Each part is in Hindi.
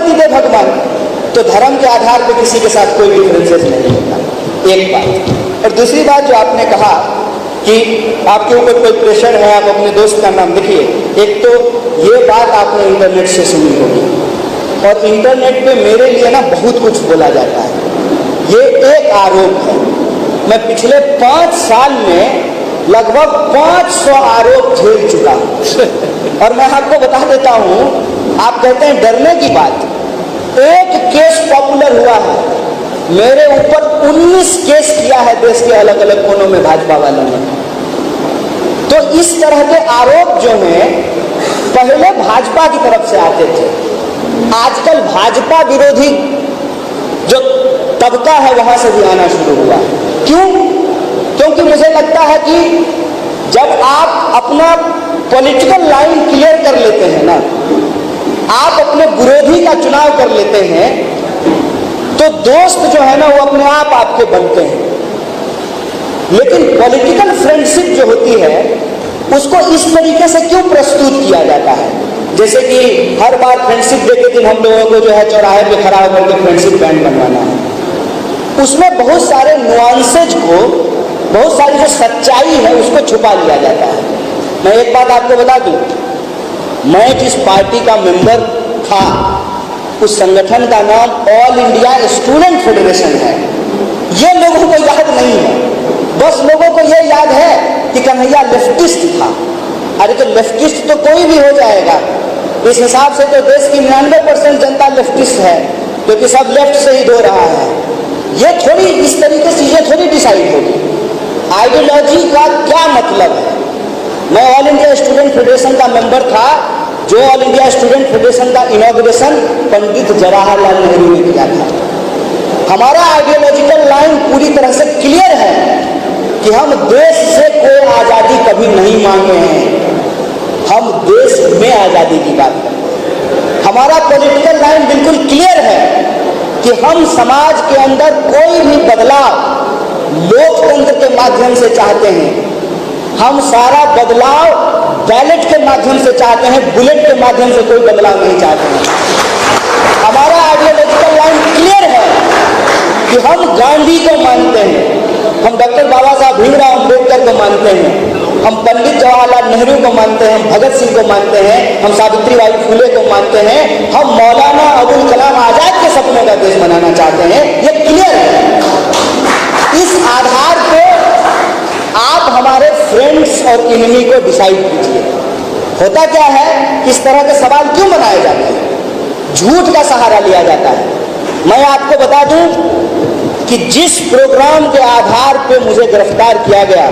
सदगति दे भगवान, तो धर्म के आधार पर किसी के साथ कोई डिफरेंसेस नहीं होता। एक बात। और दूसरी बात जो आपने कहा कि आपके ऊपर कोई प्रेशर है, आप अपने दोस्त का नाम लिखिए। एक तो ये बात आपने इंटरनेट से सुनी होगी, और इंटरनेट पे मेरे लिए ना बहुत कुछ बोला जाता है। ये एक आरोप है। मैं पिछले 5 साल में लगभग 500 आरोप झेल चुका हूँ। और मैं आपको बता देता हूँ, आप कहते हैं डरने की बात, एक केस पॉपुलर हुआ है, मेरे ऊपर 19 केस किया है देश के अलग अलग कोनों में भाजपा वालों ने। तो इस तरह के आरोप जो हैं पहले भाजपा की तरफ से आते थे, आजकल भाजपा विरोधी जो तबका है वहां से भी आना शुरू हुआ। क्यों? क्योंकि मुझे लगता है कि जब आप अपना पॉलिटिकल लाइन क्लियर कर लेते हैं ना, आप अपने विरोधी का चुनाव कर लेते हैं, तो दोस्त जो है ना वो अपने आप आपके बनते हैं। लेकिन पॉलिटिकल फ्रेंडशिप जो होती है उसको इस तरीके से क्यों प्रस्तुत किया जाता है? जैसे कि हर बार फ्रेंडशिप डे के दिन हम लोगों को जो है चौराहे पे खड़ा होकर के फ्रेंडशिप बैंड बनवाना है। उसमें बहुत सारे नुआंसेज को, बहुत सारी जो सच्चाई है उसको छुपा लिया जाता है। मैं एक बात आपको बता दूं, मैं जिस पार्टी का मेंबर था उस संगठन का नाम ऑल इंडिया स्टूडेंट फेडरेशन है। ये लोगों को याद नहीं है, बस लोगों को ये याद है कि कन्हैया लेफ्टिस्ट था। अरे तो लेफ्टिस्ट तो कोई भी हो जाएगा, इस हिसाब से तो देश की 99% जनता लेफ्टिस्ट है, क्योंकि सब लेफ्ट से ही धो रहा है। ये थोड़ी इस तरीके से ये थोड़ी डिसाइड होगी। आइडियोलॉजी का क्या मतलब है? मैं ऑल इंडिया स्टूडेंट फेडरेशन का मेंबर था, जो ऑल इंडिया स्टूडेंट फेडरेशन का इनॉग्रेशन पंडित जवाहरलाल नेहरू ने किया था। हमारा आइडियोलॉजिकल लाइन पूरी तरह से क्लियर है कि हम देश से कोई आज़ादी कभी नहीं मांगे हैं, हम देश में आज़ादी की बात करते हैं। हमारा पॉलिटिकल लाइन बिल्कुल क्लियर है कि हम समाज के अंदर कोई भी बदलाव लोकतंत्र के माध्यम से चाहते हैं। हम सारा बदलाव बैलेट के माध्यम से चाहते हैं, बुलेट के माध्यम से कोई बदलाव नहीं चाहते हैं। हमारा आइडियोलॉजिकल लाइन क्लियर है कि हम गांधी को मानते हैं, हम डॉक्टर बाबा साहब भीमराव अम्बेडकर को मानते हैं, हम पंडित जवाहरलाल नेहरू को मानते हैं, हम भगत सिंह को मानते हैं, हम सावित्रीबाई फुले को मानते हैं, हम मौलाना अबुल कलाम आजाद के सपनों का देश बनाना चाहते हैं। ये क्लियर है। इस आधार पे आप हमारे फ्रेंड्स और एनिमी को डिसाइड कीजिए। होता क्या है, इस तरह के सवाल क्यों बनाए जाते हैं? झूठ का सहारा लिया जाता है। मैं आपको बता दूं कि जिस प्रोग्राम के आधार पे मुझे गिरफ्तार किया गया,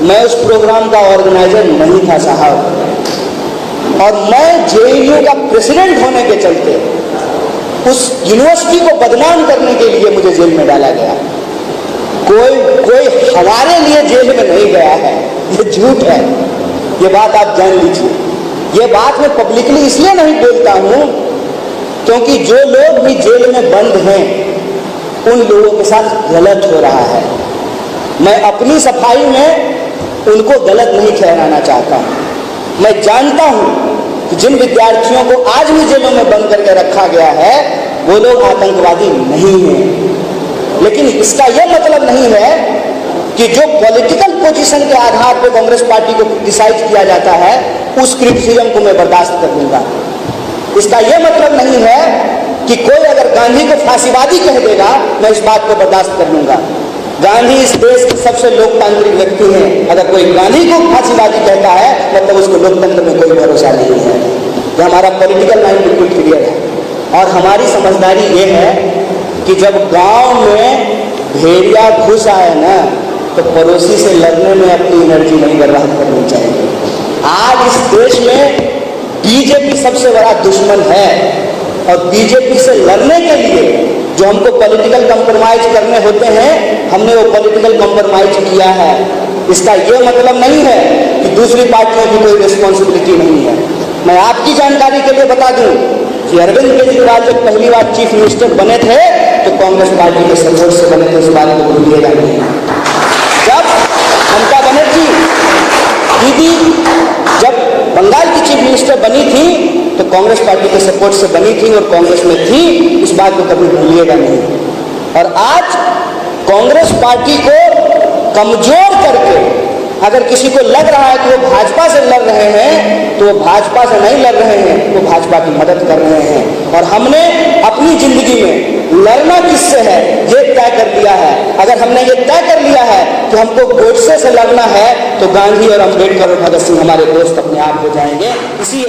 मैं उस प्रोग्राम का ऑर्गेनाइजर नहीं था साहब, और मैं जेएनयू का प्रेसिडेंट होने के चलते उस यूनिवर्सिटी को बदनाम करने के लिए मुझे जेल में डाला गया। कोई हमारे लिए जेल में नहीं गया है, ये झूठ है। ये बात आप जान लीजिए। ये बात मैं पब्लिकली इसलिए नहीं बोलता हूं क्योंकि जो लोग भी जेल में बंद हैं उन लोगों के साथ गलत हो रहा है। मैं अपनी सफाई में उनको गलत नहीं ठहराना चाहता हूं। मैं जानता हूं कि जिन विद्यार्थियों को आज भी जेलों में बंद करके रखा गया है वो लोग आतंकवादी नहीं हैं, लेकिन इसका यह मतलब नहीं है कि जो पॉलिटिकल पोजीशन के आधार पर कांग्रेस पार्टी को डिसाइड किया जाता है उस क्रिटिसिज्म को मैं बर्दाश्त कर लूंगा। इसका यह मतलब नहीं है कि कोई अगर गांधी को फांसीवादी कह देगा मैं इस बात को बर्दाश्त कर लूंगा। गांधी इस देश के सबसे लोकतांत्रिक व्यक्ति हैं। अगर कोई गांधी को फांसीवादी कहता है मतलब उसको लोकतंत्र में कोई भरोसा नहीं है। तो हमारा पॉलिटिकल लाइन बिल्कुल क्लियर है। और हमारी समझदारी ये है कि जब गांव में भेड़िया घुस आए ना तो पड़ोसी से लड़ने में अपनी एनर्जी नहीं बर्बाद करनी चाहिए। आज इस देश में बीजेपी सबसे बड़ा दुश्मन है, और बीजेपी से लड़ने के लिए जो हमको पॉलिटिकल कंप्रोमाइज करने होते हैं हमने वो पॉलिटिकल कंप्रोमाइज किया है। इसका ये मतलब नहीं है कि दूसरी पार्टियों की कोई रिस्पॉन्सिबिलिटी नहीं है। मैं आपकी जानकारी के लिए बता दूं कि अरविंद केजरीवाल जब पहली बार चीफ मिनिस्टर बने थे तो कांग्रेस पार्टी के सपोर्ट से बने थे, इस बात को भूलिएगा नहीं। जब ममता बनर्जी दीदी जब बंगाल की चीफ मिनिस्टर बनी थी तो कांग्रेस पार्टी के सपोर्ट से बनी थी और कांग्रेस में थी, इस बात को कभी भूलिएगा नहीं। और आज कांग्रेस पार्टी को कमजोर करके अगर किसी को लग रहा है कि वो भाजपा से लड़ रहे हैं तो वो भाजपा से नहीं लड़ रहे हैं, वो भाजपा की मदद कर रहे हैं। और हमने अपनी जिंदगी में लड़ना किससे है ये तय कर लिया है। अगर हमने ये तय कर लिया है कि हमको गोडसे से लड़ना है तो गांधी और अम्बेडकर और भगत सिंह हमारे दोस्त अपने आप हो जाएंगे। इसी